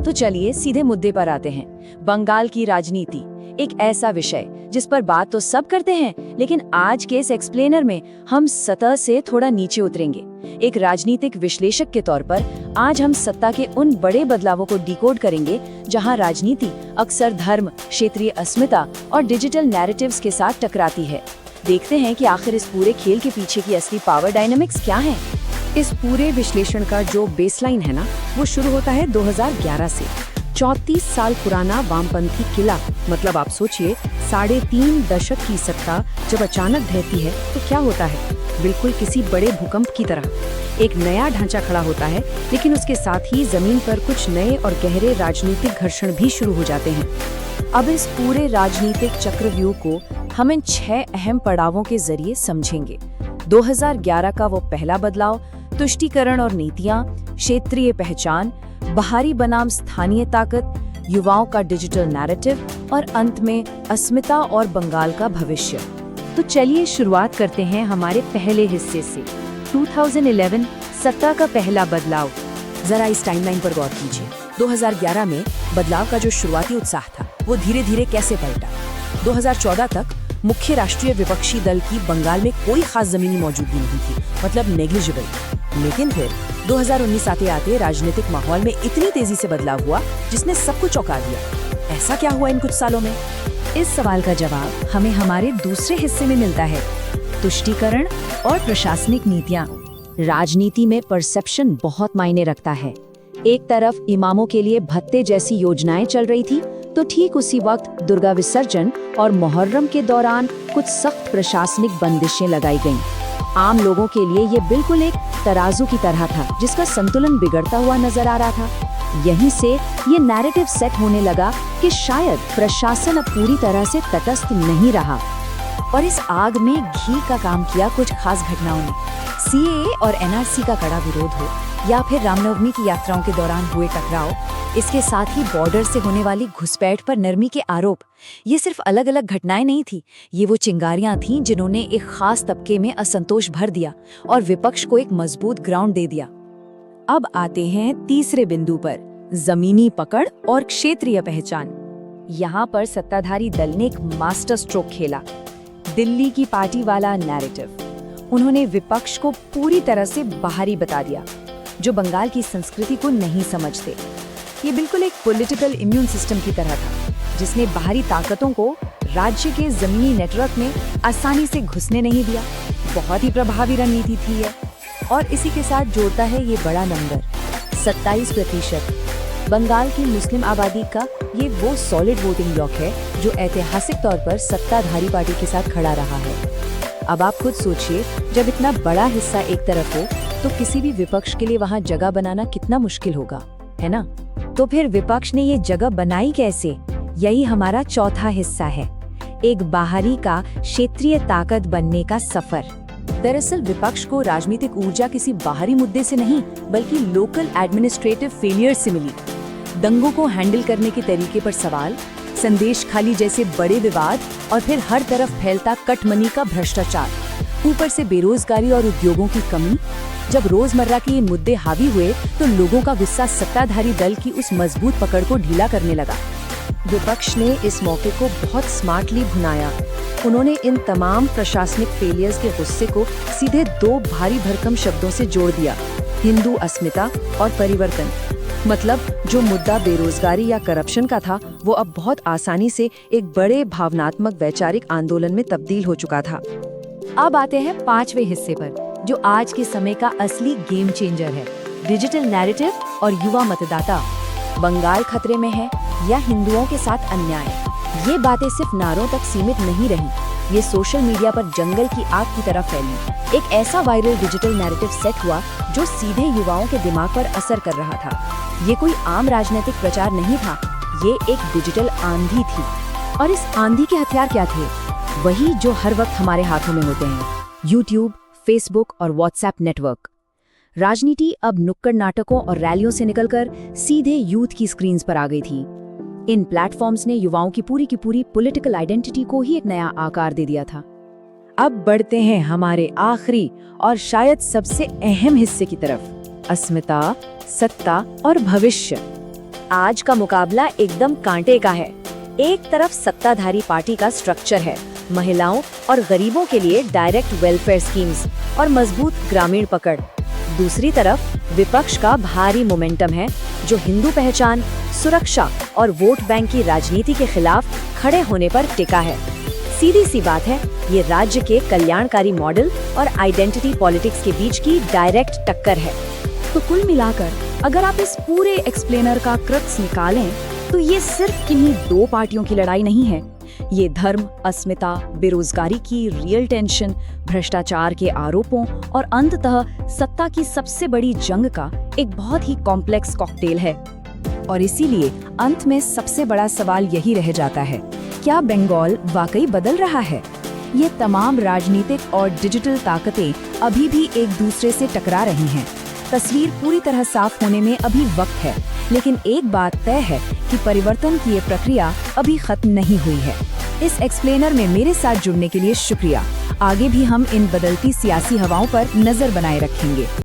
तो चलिए सीधे मुद्दे पर आते हैं। बंगाल की राजनीति एक ऐसा विषय जिस पर बात तो सब करते हैं, लेकिन आज के इस एक्सप्लेनर में हम सतह से थोड़ा नीचे उतरेंगे। एक राजनीतिक विश्लेषक के तौर पर आज हम सत्ता के उन बड़े बदलावों को डिकोड करेंगे जहां राजनीति अक्सर धर्म, क्षेत्रीय अस्मिता और डिजिटल नैरेटिव्स के साथ टकराती है। देखते हैं कि आखिर इस पूरे खेल के पीछे की असली पावर डायनामिक्स क्या है। इस पूरे विश्लेषण का जो बेसलाइन है ना, वो शुरू होता है 2011 से। 34 साल पुराना वामपंथी किला, मतलब आप सोचिए 3.5 दशक की सत्ता जब अचानक ढहती है तो क्या होता है? बिल्कुल किसी बड़े भूकंप की तरह एक नया ढांचा खड़ा होता है, लेकिन उसके साथ ही जमीन पर कुछ नए और गहरे राजनीतिक घर्षण भी शुरू हो जाते हैं। अब इस पूरे राजनीतिक चक्रव्यूह को हम इन 6 अहम पड़ावों के जरिए समझेंगे। 2011 का वो पहला बदलाव, तुष्टीकरण और नीतियां, क्षेत्रीय पहचान, बाहरी बनाम स्थानीय ताकत, युवाओं का डिजिटल नैरेटिव और अंत में अस्मिता और बंगाल का भविष्य। तो चलिए शुरुआत करते हैं हमारे पहले हिस्से से। 2011 सत्ता का पहला बदलाव। जरा इस टाइमलाइन पर गौर कीजिए। 2011 में बदलाव का जो शुरुआती उत्साह था वो धीरे धीरे कैसे पलटा। 2014 तक मुख्य राष्ट्रीय विपक्षी दल की बंगाल में कोई खास जमीनी मौजूदगी नहीं थी, मतलब नेग्लिजिबल। लेकिन फिर 2019 आते आते राजनीतिक माहौल में इतनी तेजी से बदलाव हुआ जिसने सबको चौंका दिया। ऐसा क्या हुआ इन कुछ सालों में? इस सवाल का जवाब हमें हमारे दूसरे हिस्से में मिलता है, तुष्टीकरण और प्रशासनिक नीतियां। राजनीति में परसेप्शन बहुत मायने रखता है। एक तरफ इमामों के लिए भत्ते जैसी योजनाएं चल रही थी, तो ठीक उसी वक्त दुर्गा विसर्जन और मुहर्रम के दौरान कुछ सख्त प्रशासनिक बंदिशें लगाई गईं। आम लोगों के लिए ये बिल्कुल एक तराजू की तरह था जिसका संतुलन बिगड़ता हुआ नजर आ रहा था। यहीं से ये नैरेटिव सेट होने लगा कि शायद प्रशासन अब पूरी तरह से तटस्थ नहीं रहा। और इस आग में घी का काम किया कुछ खास घटनाओं ने। सीएए और एनआरसी का कड़ा विरोध हो, या फिर रामनवमी की यात्राओं के दौरान हुए टकराव, इसके साथ ही बॉर्डर से होने वाली घुसपैठ पर नरमी के आरोप, ये सिर्फ अलग अलग घटनाएं नहीं थी, ये वो चिंगारियां थीं जिन्होंने एक खास तबके में असंतोष भर दिया और विपक्ष को एक मजबूत ग्राउंड दे दिया। अब आते हैं तीसरे बिंदु पर, जमीनी पकड़ और क्षेत्रीय पहचान। यहाँ पर सत्ताधारी दल ने एक मास्टर स्ट्रोक खेला, दिल्ली की पार्टी वाला नैरेटिव। उन्होंने विपक्ष को पूरी तरह से बाहरी बता दिया, जो बंगाल की संस्कृति को नहीं समझते। ये बिल्कुल एक पॉलिटिकल इम्यून सिस्टम की तरह था, जिसने बाहरी ताकतों को राज्य के जमीनी नेटवर्क में आसानी से घुसने नहीं दिया। बहुत ही प्रभावी रणनीति थी ये। और इसी के साथ जोड़ता है ये बड़ा नंबर, 27%। बंगाल की मुस्लिम आबादी का ये वो सॉलिड वोटिंग ब्लॉक है जो ऐतिहासिक तौर पर सत्ताधारी पार्टी के साथ खड़ा रहा है। अब आप खुद सोचिए, जब इतना बड़ा हिस्सा एक तरफ हो तो किसी भी विपक्ष के लिए वहाँ जगह बनाना कितना मुश्किल होगा, है ना? तो फिर विपक्ष ने ये जगह बनाई कैसे? यही हमारा चौथा हिस्सा है, एक बाहरी का क्षेत्रीय ताकत बनने का सफर। दरअसल विपक्ष को राजनीतिक ऊर्जा किसी बाहरी मुद्दे से नहीं, बल्कि लोकल एडमिनिस्ट्रेटिव फेलियर से मिली। दंगों को हैंडल करने के तरीके पर सवाल, संदेश खाली जैसे बड़े विवाद, और फिर हर तरफ फैलता कटमनी का भ्रष्टाचार, ऊपर से बेरोजगारी और उद्योगों की कमी। जब रोजमर्रा के ये मुद्दे हावी हुए तो लोगों का गुस्सा सत्ताधारी दल की उस मजबूत पकड़ को ढीला करने लगा। विपक्ष ने इस मौके को बहुत स्मार्टली भुनाया। उन्होंने इन तमाम प्रशासनिक फेलियर्स के गुस्से को सीधे 2 भारी भरकम शब्दों से जोड़ दिया, हिंदू अस्मिता और परिवर्तन। मतलब जो मुद्दा बेरोजगारी या करप्शन का था, वो अब बहुत आसानी से एक बड़े भावनात्मक वैचारिक आंदोलन में तब्दील हो चुका था। अब आते हैं 5वें हिस्से पर, जो आज के समय का असली गेम चेंजर है, डिजिटल नैरेटिव और युवा मतदाता। बंगाल खतरे में है या हिंदुओं के साथ अन्याय, ये बातें सिर्फ नारों तक सीमित नहीं रही, ये सोशल मीडिया पर जंगल की आग की तरह फैली। एक ऐसा वायरल डिजिटल नैरेटिव सेट हुआ जो सीधे युवाओं के दिमाग पर असर कर रहा था। ये कोई आम राजनीतिक प्रचार नहीं था, ये एक डिजिटल आंधी थी। और इस आंधी के हथियार क्या थे? वही जो हर वक्त हमारे हाथों में होते हैं, यूट्यूब, फेसबुक और व्हाट्सएप नेटवर्क। राजनीति अब नुक्कड़ नाटकों और रैलियों से निकलकर सीधे यूथ की स्क्रीन्स पर आ गई थी। इन प्लेटफॉर्म्स ने युवाओं की पूरी पॉलिटिकल आइडेंटिटी को ही एक नया आकार दे दिया था। अब बढ़ते हैं हमारे आखिरी और शायद सबसे अहम हिस्से की तरफ, अस्मिता, सत्ता और भविष्य। आज का मुकाबला एकदम कांटे का है। एक तरफ सत्ताधारी पार्टी का स्ट्रक्चर है, महिलाओं और गरीबों के लिए डायरेक्ट वेलफेयर स्कीम्स और मजबूत ग्रामीण पकड़। दूसरी तरफ विपक्ष का भारी मोमेंटम है, जो हिंदू पहचान, सुरक्षा और वोट बैंक की राजनीति के खिलाफ खड़े होने पर टिका है। सीधी सी बात है, ये राज्य के कल्याणकारी मॉडल और आइडेंटिटी पॉलिटिक्स के बीच की डायरेक्ट टक्कर है। तो कुल मिलाकर अगर आप इस पूरे एक्सप्लेनर का क्रक्स निकालें तो ये सिर्फ किन्हीं दो पार्टियों की लड़ाई नहीं है। ये धर्म, अस्मिता, बेरोजगारी की रियल टेंशन, भ्रष्टाचार के आरोपों और अंततः सत्ता की सबसे बड़ी जंग का एक बहुत ही कॉम्प्लेक्स कॉकटेल है। और इसीलिए अंत में सबसे बड़ा सवाल यही रह जाता है, क्या बंगाल वाकई बदल रहा है? ये तमाम राजनीतिक और डिजिटल ताकतें अभी भी एक दूसरे से टकरा रही हैं। तस्वीर पूरी तरह साफ होने में अभी वक्त है, लेकिन एक बात तय है कि परिवर्तन की ये प्रक्रिया अभी खत्म नहीं हुई है। इस एक्सप्लेनर में मेरे साथ जुड़ने के लिए शुक्रिया। आगे भी हम इन बदलती सियासी हवाओं पर नजर बनाए रखेंगे।